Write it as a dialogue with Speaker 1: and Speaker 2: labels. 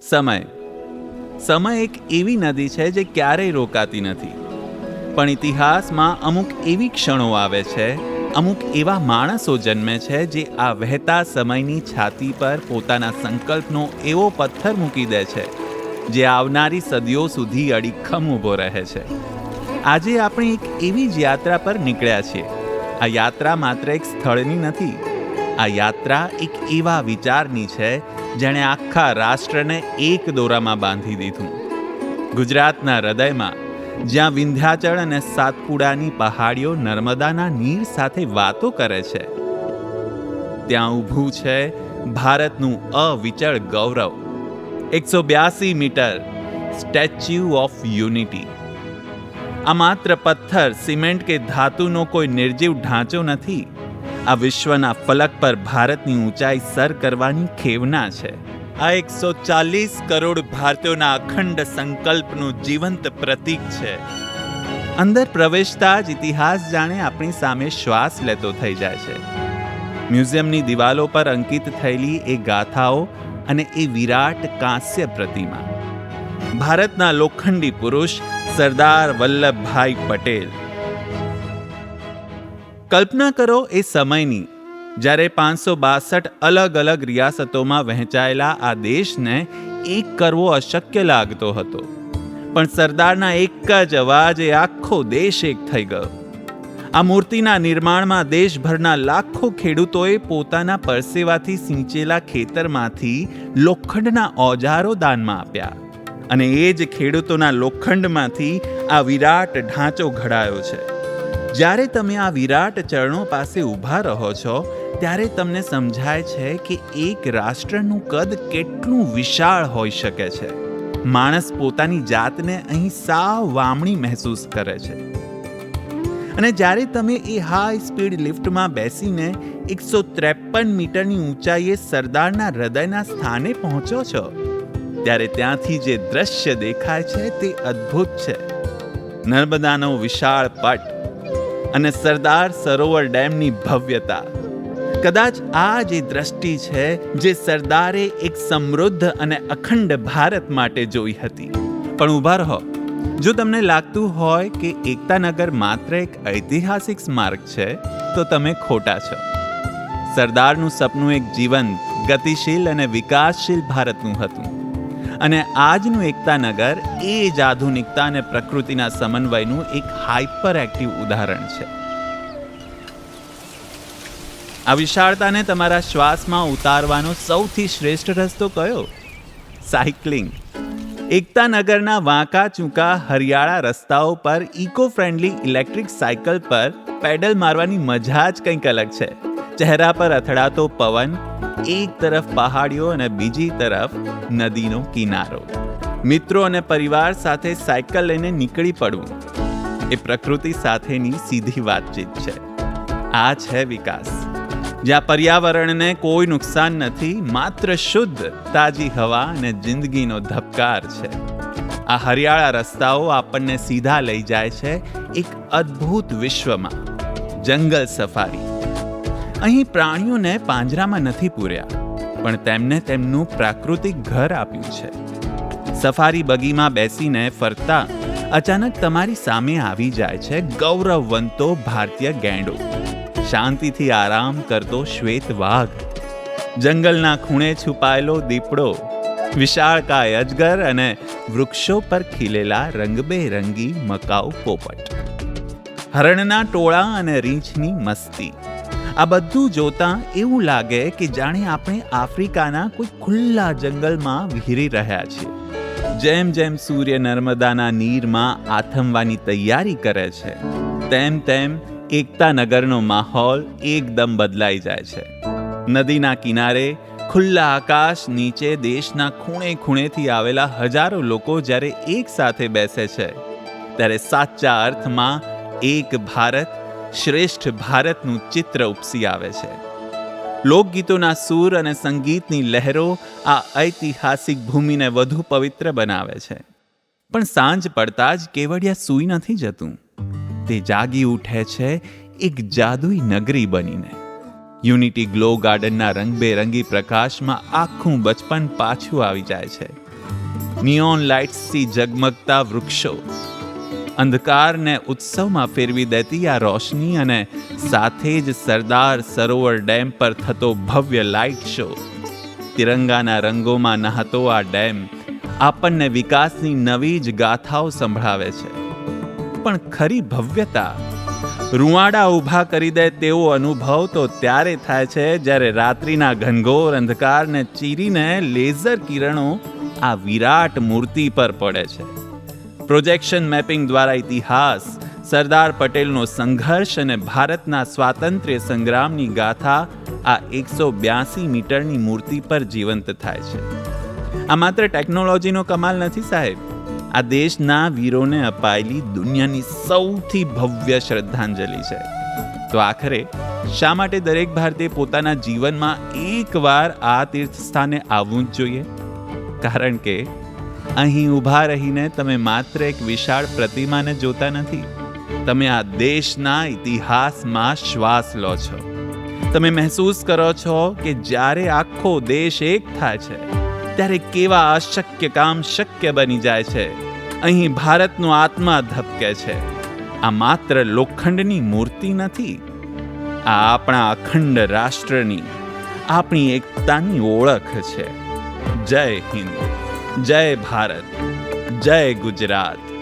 Speaker 1: સમય એક એવી નદી છે જે ક્યારેય રોકાતી નથી, પણ ઇતિહાસમાં અમુક એવી ક્ષણો આવે છે, અમુક એવા માણસો જન્મે છે જે આ વહેતા સમયની છાતી પર પોતાના સંકલ્પનો એવો પથ્થર મૂકી દે છે જે આવનારી સદીઓ સુધી અડીખમ ઊભો રહે છે. આજે આપણે એક એવી જ યાત્રા પર નીકળ્યા છીએ. આ યાત્રા માત્ર એક સ્થળની નથી, આ યાત્રા એક એવા વિચારની છે જેણે આખા રાષ્ટ્રને એક દોરામાં બાંધી દીધું. ગુજરાતના હૃદયમાં, જ્યાં વિંધ્યાચળ અને સાતપુડાની પહાડીઓ નર્મદાના નીર સાથે વાતો કરે છે, ત્યાં ઊભું છે ભારતનું અવિચળ ગૌરવ, 182 મીટર સ્ટેચ્યુ ઓફ યુનિટી. આ માત્ર પથ્થર, સિમેન્ટ કે ધાતુનો કોઈ નિર્જીવ ઢાંચો નથી. આ વિશ્વના ફલક પર ભારતની ઊંચાઈ સર કરવાની ખેવના છે. આ 140 કરોડ ભારતીયોના અખંડ સંકલ્પનું જીવંત પ્રતીક છે. અંદર પ્રવેશતા જ ઇતિહાસ જાણે આપણી સામે શ્વાસ લેતો થઈ જાય છે. મ્યુઝિયમની દિવાલો પર અંકિત થયેલી એ ગાથાઓ અને એ વિરાટ કાંસ્ય પ્રતિમા, ભારતના લોખંડી પુરુષ સરદાર વલ્લભભાઈ પટેલ. કલ્પના કરો એ સમયની, જ્યારે 562 અલગ અલગ રિયાસતોમાં વહેંચાયેલા આ દેશને એક કરવો અશક્ય લાગતો હતો, પણ સરદારના એક જ અવાજે આખો દેશ એક થઈ ગયો. આ મૂર્તિના નિર્માણમાં દેશભરના લાખો ખેડૂતોએ પોતાના પરસેવાથી સિંચેલા ખેતરમાંથી લોખંડના ઓજારો દાનમાં આપ્યા, અને એ જ ખેડૂતોના લોખંડમાંથી આ વિરાટ ઢાંચો ઘડાયો છે. જ્યારે તમે આ વિરાટ ચરણો પાસે ઊભા રહો છો, ત્યારે તમને સમજાય છે કે એક રાષ્ટ્રનું કદ કેટલું વિશાળ હોઈ શકે છે. માણસ પોતાની જાતને અહીં સાવ વામણી મહેસૂસ કરે છે. અને જ્યારે તમે એ હાઈ સ્પીડ લિફ્ટમાં બેસીને 153 મીટરની ઊંચાઈએ સરદારના હૃદયના સ્થાને પહોંચો છો, ત્યારે ત્યાંથી જે દ્રશ્ય દેખાય છે તે અદ્ભુત છે. નર્મદાનો વિશાળ પટ અને સરદાર સરોવર ડેમની ભવ્યતા. કદાચ આ જે દ્રષ્ટિ છે જે સરદારે એક સમૃદ્ધ અને અખંડ ભારત માટે જોઈ હતી. પણ ઊભા રહો, જો તમને લાગતું હોય કે એકતાનગર માત્ર એક ઐતિહાસિક સ્મારક છે, તો તમે ખોટા છો. સરદારનું સપનું એક જીવંત, ગતિશીલ અને વિકાસશીલ ભારતનું હતું, અને આજનું એકતાનગર એ જ આધુનિકતા અને પ્રકૃતિના સમન્વયનું એક હાઇપર એક્ટિવ ઉદાહરણ છે. આ વિશાળતાને તમારા શ્વાસમાં ઉતારવાનો સૌથી શ્રેષ્ઠ રસ્તો કયો? સાયકલિંગ. એકતાનગરના વાંકા ચૂંકા હરિયાળા રસ્તાઓ પર ઇકો ફ્રેન્ડલી ઇલેક્ટ્રિક સાયકલ પર પેડલ મારવાની મજા જ કંઈક અલગ છે. ચહેરા પર અથડાતો પવન, એક તરફ પહાડીઓ અને બીજી તરફ નદીનો કિનારો. મિત્રો અને પરિવાર સાથે સાયકલ લઈને નીકળી પડવું એ પ્રકૃતિ સાથેની સીધી વાતચીત છે. આ છે વિકાસ, જ્યાં પર્યાવરણને કોઈ નુકસાન નથી, માત્ર શુદ્ધ તાજી હવા અને જિંદગીનો ધબકાર છે. આ હરિયાળા રસ્તાઓ આપણને સીધા લઈ જાય છે એક અદ્ભુત વિશ્વમાં. જંગલ સફારી. અહીં પ્રાણીઓને પાંજરામાં નથી પૂર્યા, પણ તેમને તેમનું પ્રાકૃતિક ઘર આપ્યું છે. સફારી બગીમાં બેસીને ફરતા અચાનક તમારી સામે આવી જાય છે ગૌરવવંતો ભારતીય ગેંડો, શાંતિથી આરામ કરતો શ્વેત વાઘ, જંગલના ખૂણે છુપાયેલો દીપડો, વિશાળકાય અજગર અને વૃક્ષો પર ખીલેલા રંગબેરંગી મકાઉ પોપટ, હરણના ટોળા અને રીંછની મસ્તી. આ બધું જોતાં એવું લાગે કે જાણે આપણે આફ્રિકાના કોઈ ખુલ્લા જંગલમાં વિહરી રહ્યા છીએ. જેમ જેમ સૂર્ય નર્મદાના નીરમાં આથમવાની તૈયારી કરે છે, તેમ તેમ એકતાનગરનો માહોલ એકદમ બદલાઈ જાય છે. નદીના કિનારે, ખુલ્લા આકાશ નીચે દેશના ખૂણે ખૂણેથી આવેલા હજારો લોકો જ્યારે એક સાથે બેસે છે, ત્યારે સાચા અર્થમાં એક ભારત, શ્રેષ્ઠ ભારતનું ચિત્ર ઉપસી આવે છે. લોકગીતોના સૂર અને સંગીતની લહેરો આ ઐતિહાસિક ભૂમિને વધુ પવિત્ર બનાવે છે. પણ સાંજ પડતા જ કેવડિયા સૂઈ નથી જતું. તે જાગી ઉઠે છે એક જાદુઈ નગરી બનીને. યુનિટી ગ્લો ગાર્ડનના રંગબેરંગી પ્રકાશમાં આખું બચપન પાછું આવી જાય છે. નિયોન લાઇટ્સથી ઝગમગતા વૃક્ષો, અંધકારને ઉત્સવમાં ફેરવી દેતી આ રોશની અને સાથે જ સરદાર સરોવર ડેમ પર થતો ભવ્ય લાઇટ શો. તિરંગાના રંગોમાં નહાતો આ ડેમ આપણને વિકાસની નવી જ ગાથાઓ સંભળાવે છે. પણ ખરી ભવ્યતા, રૂવાડા ઊભા કરી દે તેવો અનુભવ તો ત્યારે થાય છે જ્યારે રાત્રિના ઘનઘોર અંધકારને ચીરીને લેઝર કિરણો આ વિરાટ મૂર્તિ પર પડે છે. પ્રોજેક્શન મેપિંગ દ્વારા ઇતિહાસ, સરદાર પટેલનો સંઘર્ષ અને ભારતના સ્વાતંત્ર્ય સંગ્રામની ગાથા આ 182 મીટરની મૂર્તિ પર જીવંત થાય છે. આ માત્ર ટેકનોલોજીનો કમાલ નથી સાહેબ, આ દેશના વીરોને અપાયેલી દુનિયાની સૌથી ભવ્ય શ્રદ્ધાંજલિ છે. તો આખરે શા માટે દરેક ભારતીય પોતાના જીવનમાં એકવાર આ તીર્થ સ્થાને આવવું જ જોઈએ? કારણ કે અહીં ઊભા રહીને તમે માત્ર એક વિશાળ પ્રતિમાને જોતા નથી, તમે આ દેશના ઇતિહાસમાં શ્વાસ લો છો. તમે મહેસૂસ કરો છો કે જ્યારે આખો દેશ એક થાય છે ત્યારે કેવા અશક્ય કામ શક્ય બની જાય છે. અહીં ભારતનો આત્મા ધબકે છે. આ માત્ર લોખંડની મૂર્તિ નથી, આ આપણા અખંડ રાષ્ટ્રની, આપણી એકતાની ઓળખ છે. જય હિન્દ, જય ભારત, જય ગુજરાત.